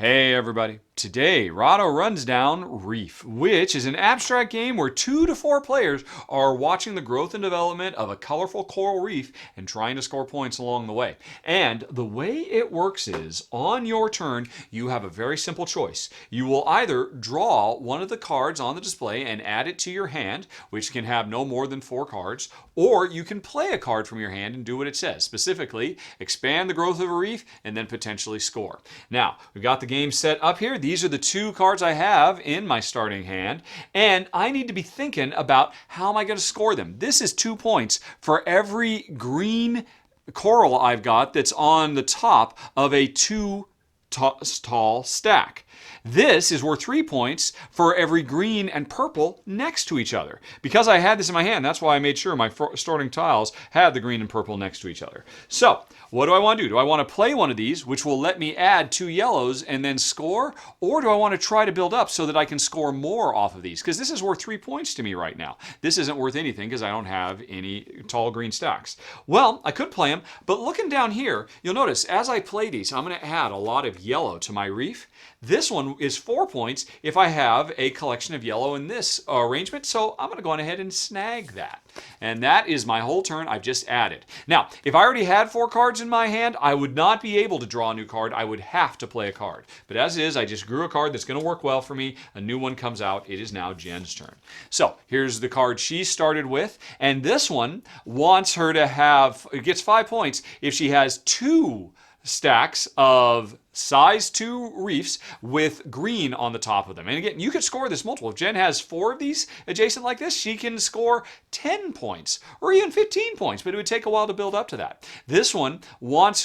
Hey everybody. Today, Rahdo runs down Reef, which is an abstract game where 2 to 4 players are watching the growth and development of a colorful coral reef and trying to score points along the way. And the way it works is, on your turn, you have a very simple choice. You will either draw one of the cards on the display and add it to your hand, which can have no more than 4 cards, or you can play a card from your hand and do what it says. Specifically, expand the growth of a reef and then potentially score. Now, we've got the game set up here. These are the 2 cards I have in my starting hand, and I need to be thinking about how am I going to score them. This is 2 points for every green coral I've got that's on the top of a 2 tall stack. This is worth 3 points for every green and purple next to each other. Because I had this in my hand, that's why I made sure my starting tiles had the green and purple next to each other. So, what do I want to do? Do I want to play one of these, which will let me add 2 yellows and then score? Or do I want to try to build up so that I can score more off of these? Because this is worth 3 points to me right now. This isn't worth anything because I don't have any tall green stacks. Well, I could play them, but looking down here, you'll notice as I play these, I'm going to add a lot of yellow to my reef. This one is 4 points if I have a collection of yellow in this arrangement, so I'm going to go on ahead and snag that. And that is my whole turn I've just added. Now, if I already had 4 cards in my hand, I would not be able to draw a new card. I would have to play a card. But as is, I just grew a card that's going to work well for me. A new one comes out. It is now Jen's turn. So here's the card she started with. And this one wants her to have, it gets 5 points if she has 2 stacks of size 2 reefs with green on the top of them. And again, you could score this multiple. If Jen has 4 of these adjacent like this, she can score 10 points or even 15 points, but it would take a while to build up to that. This one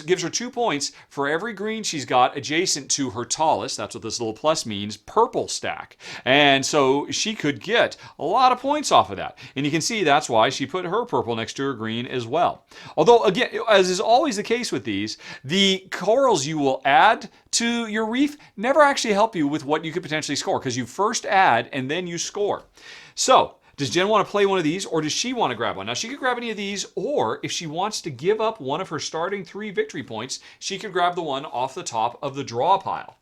gives her 2 points for every green she's got adjacent to her tallest, that's what this little plus means, purple stack. And so she could get a lot of points off of that. And you can see that's why she put her purple next to her green as well. Although, again, as is always the case with these, the corals you will add to your reef never actually help you with what you could potentially score because you first add and then you score. So, does Jen want to play one of these or does she want to grab one? Now, she could grab any of these, or if she wants to give up one of her starting 3 victory points, she could grab the one off the top of the draw pile.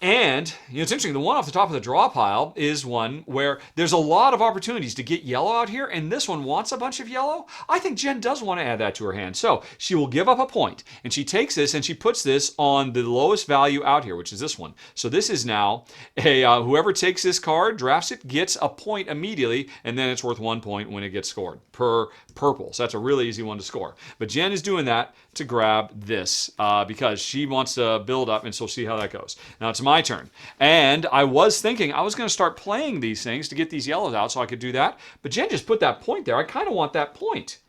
And, it's interesting, the one off the top of the draw pile is one where there's a lot of opportunities to get yellow out here, and this one wants a bunch of yellow. I think Jen does want to add that to her hand. So she will give up a point, and she takes this and she puts this on the lowest value out here, which is this one. So this is now, whoever takes this card, drafts it, gets a point immediately, and then it's worth 1 point when it gets scored per purple. So that's a really easy one to score. But Jen is doing that to grab this because she wants to build up, and so see how that goes. Now it's my turn. And I was thinking I was going to start playing these things to get these yellows out so I could do that. But Jen just put that point there. I kind of want that point.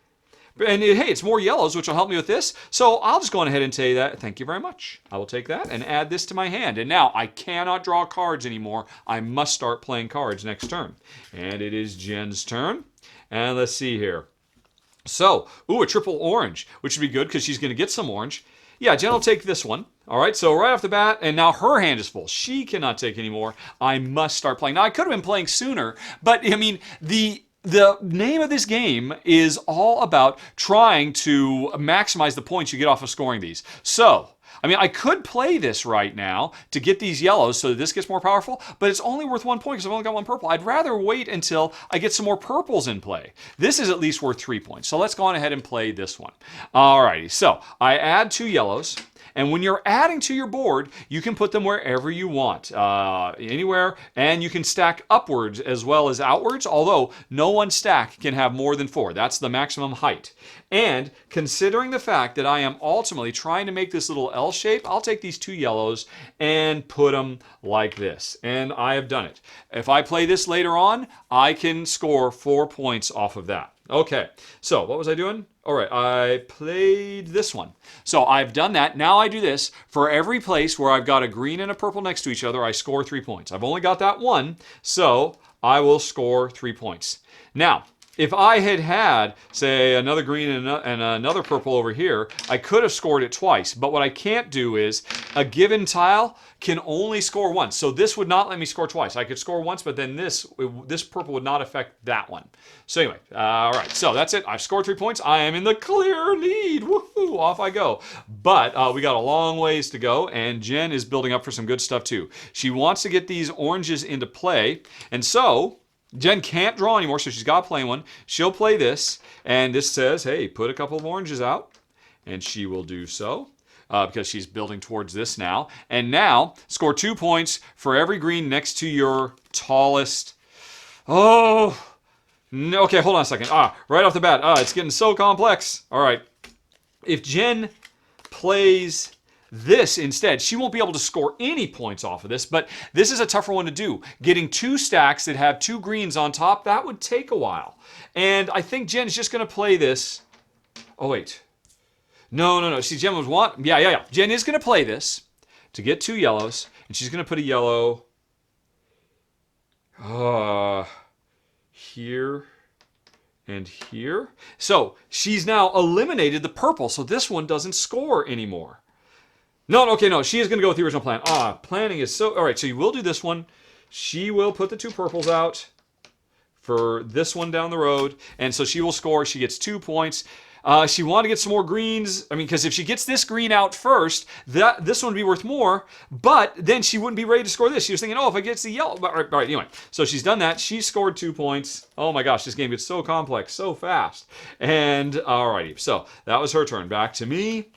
And hey, it's more yellows, which will help me with this. So I'll just go on ahead and say that. Thank you very much. I will take that and add this to my hand. And now I cannot draw cards anymore. I must start playing cards next turn. And it is Jen's turn. And let's see here. So, a triple orange, which would be good because she's going to get some orange. Yeah, Jen will take this one. All right, so right off the bat, and now her hand is full. She cannot take any more. I must start playing. Now, I could have been playing sooner, but, I mean, the name of this game is all about trying to maximize the points you get off of scoring these. So, I mean, I could play this right now to get these yellows so that this gets more powerful, but it's only worth 1 point because I've only got 1 purple. I'd rather wait until I get some more purples in play. This is at least worth 3 points. So let's go on ahead and play this one. Alrighty, so I add 2 yellows. And when you're adding to your board, you can put them wherever you want, anywhere, and you can stack upwards as well as outwards, although no one stack can have more than 4. That's the maximum height. And considering the fact that I am ultimately trying to make this little L shape, I'll take these 2 yellows and put them like this. And I have done it. If I play this later on, I can score 4 points off of that. Okay, so what was I doing? All right, I played this one. So I've done that. Now I do this. For every place where I've got a green and a purple next to each other, I score 3 points. I've only got that one, so I will score 3 points. Now, if I had had, say, another green and another purple over here, I could have scored it twice. But what I can't do is a given tile can only score once. So this would not let me score twice. I could score once, but then this purple would not affect that one. So anyway, all right. So that's it. I've scored 3 points. I am in the clear lead. Woohoo! Off I go. But we got a long ways to go, and Jen is building up for some good stuff too. She wants to get these oranges into play, and so Jen can't draw anymore, so she's got to play one. She'll play this, and this says, hey, put a couple of oranges out, and she will do so because she's building towards this now. And now, score 2 points for every green next to your tallest. Oh, no, okay, hold on a second. Right off the bat, it's getting so complex. All right, if Jen plays this instead, she won't be able to score any points off of this, but this is a tougher one to do. Getting 2 stacks that have 2 greens on top, that would take a while. And I think Jen's just going to play this. Oh, wait. No. See, Jen was want. Yeah. Jen is going to play this to get 2 yellows, and she's going to put a yellow here and here. So she's now eliminated the purple, so this one doesn't score anymore. No, she is going to go with the original plan. Planning is so... All right, so you will do this one. She will put the 2 purples out for this one down the road, and so she will score. She gets 2 points. She wanted to get some more greens. I mean, because if she gets this green out first, this one would be worth more, but then she wouldn't be ready to score this. She was thinking, if I get the yellow... All right, anyway. So she's done that. She scored 2 points. Oh my gosh, this game gets so complex so fast. And, alrighty, so that was her turn. Back to me.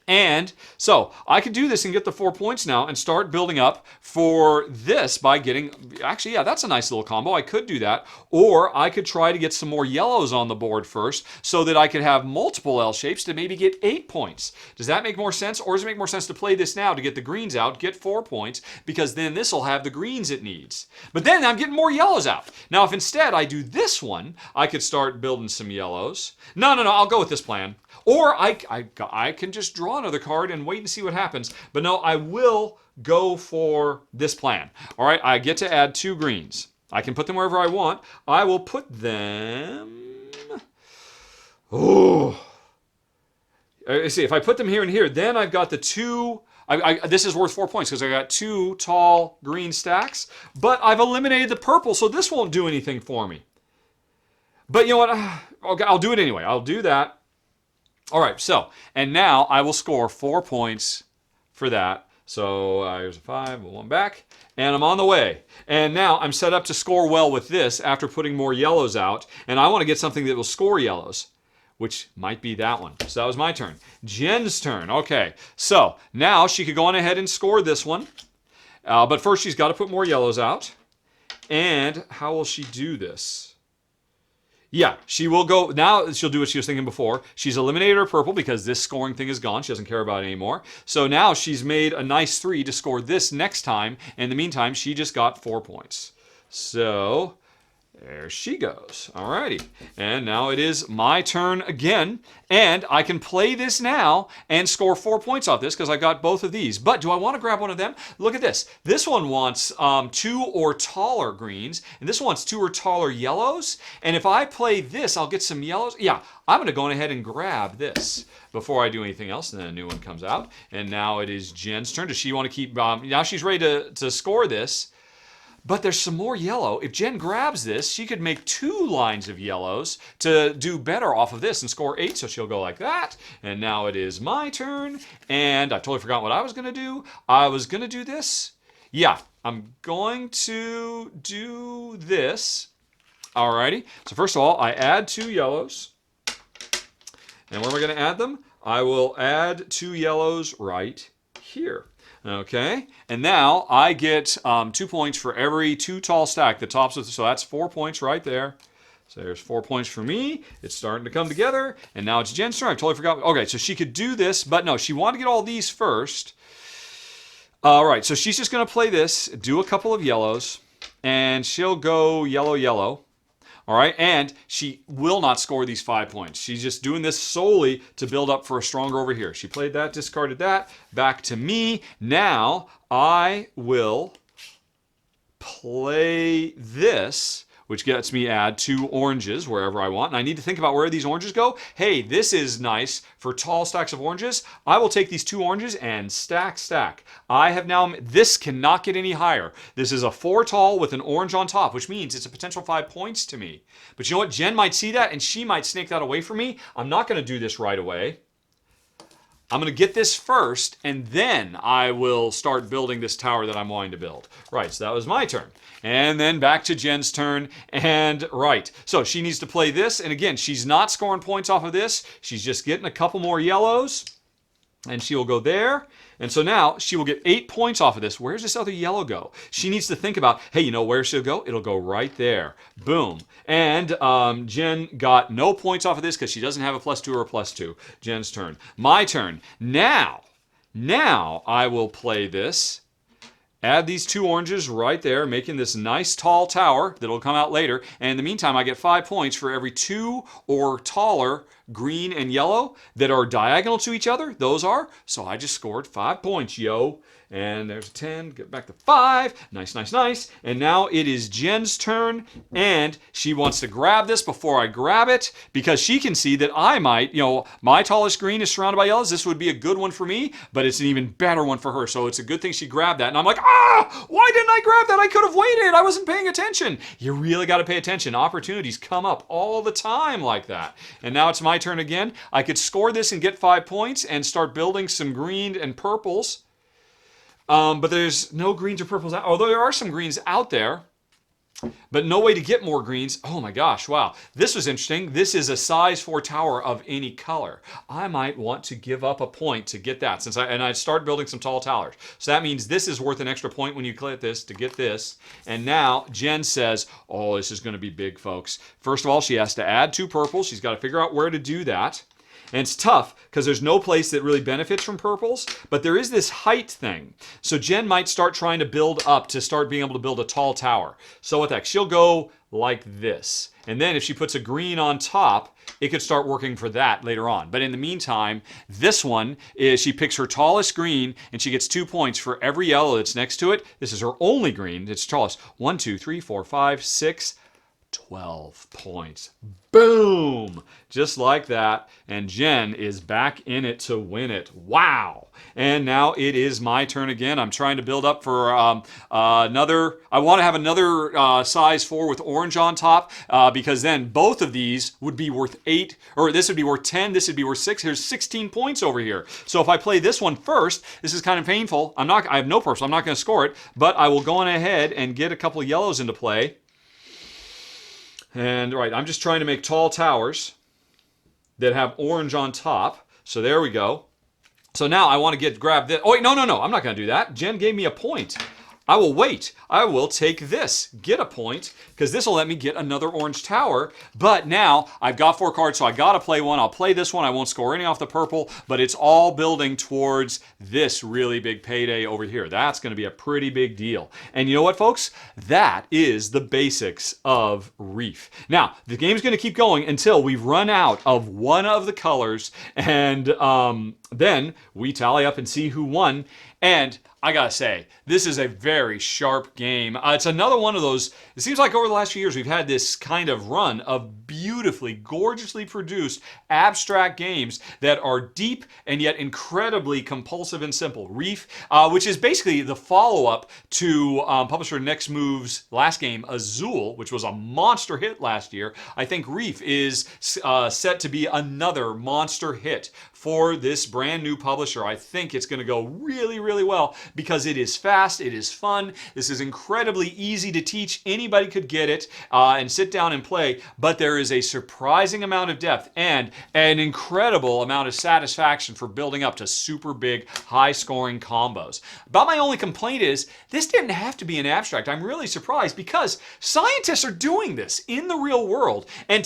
And so I could do this and get the 4 points now and start building up for this by getting, actually, yeah, that's a nice little combo. I could do that. Or I could try to get some more yellows on the board first so that I could have multiple L shapes to maybe get 8 points. Does that make more sense? Or does it make more sense to play this now to get the greens out, get 4 points, because then this will have the greens it needs. But then I'm getting more yellows out. Now, if instead I do this one, I could start building some yellows. No, I'll go with this plan. Or I can just draw another card and wait and see what happens. But no, I will go for this plan. All right, I get to add 2 greens. I can put them wherever I want. I will put them... See, if I put them here and here, then I've got the 2... this is worth 4 points because I got 2 tall green stacks. But I've eliminated the purple, so this won't do anything for me. But you know what? I'll do it anyway. I'll do that. All right, so, and now I will score 4 points for that. So here's a 5, 1 back, and I'm on the way. And now I'm set up to score well with this after putting more yellows out, and I want to get something that will score yellows, which might be that one. So that was my turn. Jen's turn. Okay, so now she could go on ahead and score this one, but first she's got to put more yellows out. And how will she do this? Yeah, she will go, now she'll do what she was thinking before. She's eliminated her purple because this scoring thing is gone. She doesn't care about it anymore. So now she's made a nice 3 to score this next time. In the meantime, she just got 4 points. So there she goes. Alrighty. And now it is my turn again. And I can play this now and score 4 points off this because I got both of these. But do I want to grab one of them? Look at this. This one wants 2 or taller greens. And this one wants 2 or taller yellows. And if I play this, I'll get some yellows. Yeah, I'm going to go ahead and grab this before I do anything else. And then a new one comes out. And now it is Jen's turn. Does she want to keep... now she's ready to score this. But there's some more yellow. If Jen grabs this, she could make 2 lines of yellows to do better off of this and score 8. So she'll go like that. And now it is my turn. And I totally forgot what I was going to do. I was going to do this. Yeah, I'm going to do this. Alrighty. So first of all, I add 2 yellows. And where am I going to add them? I will add 2 yellows right here. Okay, and now I get 2 points for every 2 tall stack that tops with, so that's 4 points right there. So there's 4 points for me. It's starting to come together, and now it's Jen's turn. I totally forgot. Okay, so she could do this, but no, she wanted to get all these first. All right, so she's just going to play this, do a couple of yellows, and she'll go yellow, yellow. All right, and she will not score these 5 points. She's just doing this solely to build up for a stronger over here. She played that, discarded that, back to me. Now I will play this, which gets me add 2 oranges wherever I want. And I need to think about where these oranges go. Hey, this is nice for tall stacks of oranges. I will take these 2 oranges and stack. I have now, this cannot get any higher. This is a 4 tall with an orange on top, which means it's a potential 5 points to me. But you know what? Jen might see that and she might snake that away from me. I'm not going to do this right away. I'm going to get this first, and then I will start building this tower that I'm wanting to build. Right, so that was my turn. And then back to Jen's turn, and right. So she needs to play this, and again, she's not scoring points off of this. She's just getting a couple more yellows, and she will go there. And so now she will get 8 points off of this. Where's this other yellow go? She needs to think about, hey, you know where she'll go? It'll go right there. Boom. And Jen got no points off of this because she doesn't have a +2 or a +2. Jen's turn. My turn. Now I will play this. Add these 2 oranges right there, making this nice tall tower that'll come out later. And in the meantime, I get 5 points for every 2 or taller green and yellow that are diagonal to each other. Those are. So I just scored 5 points, yo. And there's a 10, get back to 5. Nice. And now it is Jen's turn, and she wants to grab this before I grab it because she can see that I might, my tallest green is surrounded by yellows. This would be a good one for me, but it's an even better one for her. So it's a good thing she grabbed that. And I'm like, why didn't I grab that? I could have waited. I wasn't paying attention. You really got to pay attention. Opportunities come up all the time like that. And now it's my turn again. I could score this and get 5 points and start building some green and purples. But there's no greens or purples out, although there are some greens out there, but no way to get more greens. Oh my gosh, wow. This was interesting. This is a size 4 tower of any color. I might want to give up a point to get that and I start building some tall towers. So that means this is worth an extra point when you click this to get this. And now Jen says, oh, this is going to be big, folks. First of all, she has to add 2 purples. She's got to figure out where to do that. And it's tough because there's no place that really benefits from purples, but there is this height thing. So Jen might start trying to build up to start being able to build a tall tower. So what the heck? She'll go like this. And then if she puts a green on top, it could start working for that later on. But in the meantime, this one is she picks her tallest green and she gets 2 points for every yellow that's next to it. This is her only green. It's tallest. 1, 2, 3, 4, 5, 6, 12 points. Boom! Just like that. And Jen is back in it to win it. Wow! And now it is my turn again. I'm trying to build up for another. I want to have another size 4 with orange on top because then both of these would be worth 8, or this would be worth 10. This would be worth 6. Here's 16 points over here. So if I play this one first, this is kind of painful. I have no purpose. I'm not going to score it, but I will go on ahead and get a couple of yellows into play. And right, I'm just trying to make tall towers that have orange on top. So there we go. So now I want to grab this. Oh wait, no. I'm not going to do that. Jen gave me a point. I will wait. I will take this, get a point, because this will let me get another orange tower. But now I've got 4 cards, so I got to play one. I'll play this one. I won't score any off the purple, but it's all building towards this really big payday over here. That's going to be a pretty big deal. And you know what, folks? That is the basics of Reef. Now, the game's going to keep going until we've run out of one of the colors, and then we tally up and see who won. And I gotta say, this is a very sharp game. It's another one of those, it seems like over the last few years we've had this kind of run of beautifully, gorgeously produced abstract games that are deep and yet incredibly compulsive and simple. Reef, which is basically the follow-up to publisher Next Move's last game, Azul, which was a monster hit last year. I think Reef is set to be another monster hit for this brand new publisher. I think it's going to go really, really well because it is fast, it is fun, this is incredibly easy to teach. Anybody could get it and sit down and play, but there is a surprising amount of depth and an incredible amount of satisfaction for building up to super big, high-scoring combos. About my only complaint is this didn't have to be an abstract. I'm really surprised because scientists are doing this in the real world. And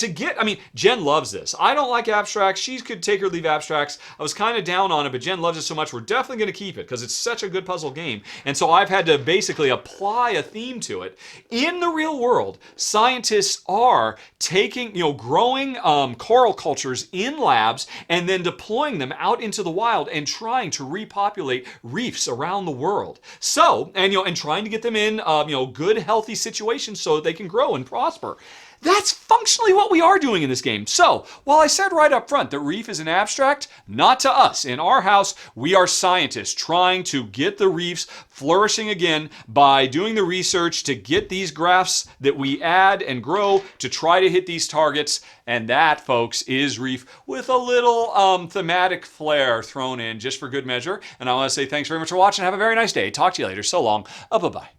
Jen loves this. I don't like abstracts. She could take or leave abstracts. I was kind of down on it, but Jen loves it so much, we're definitely going to keep it because it's such a good puzzle puzzle game. And so I've had to basically apply a theme to it. In the real world, scientists are taking, growing coral cultures in labs and then deploying them out into the wild and trying to repopulate reefs around the world. So, and trying to get them in, good, healthy situations so that they can grow and prosper. That's functionally what we are doing in this game. So, while I said right up front that reef is an abstract, not to us. In our house, we are scientists trying to get the reefs flourishing again by doing the research to get these graphs that we add and grow to try to hit these targets. And that, folks, is reef with a little thematic flair thrown in just for good measure. And I want to say thanks very much for watching. Have a very nice day. Talk to you later. So long. Bye-bye.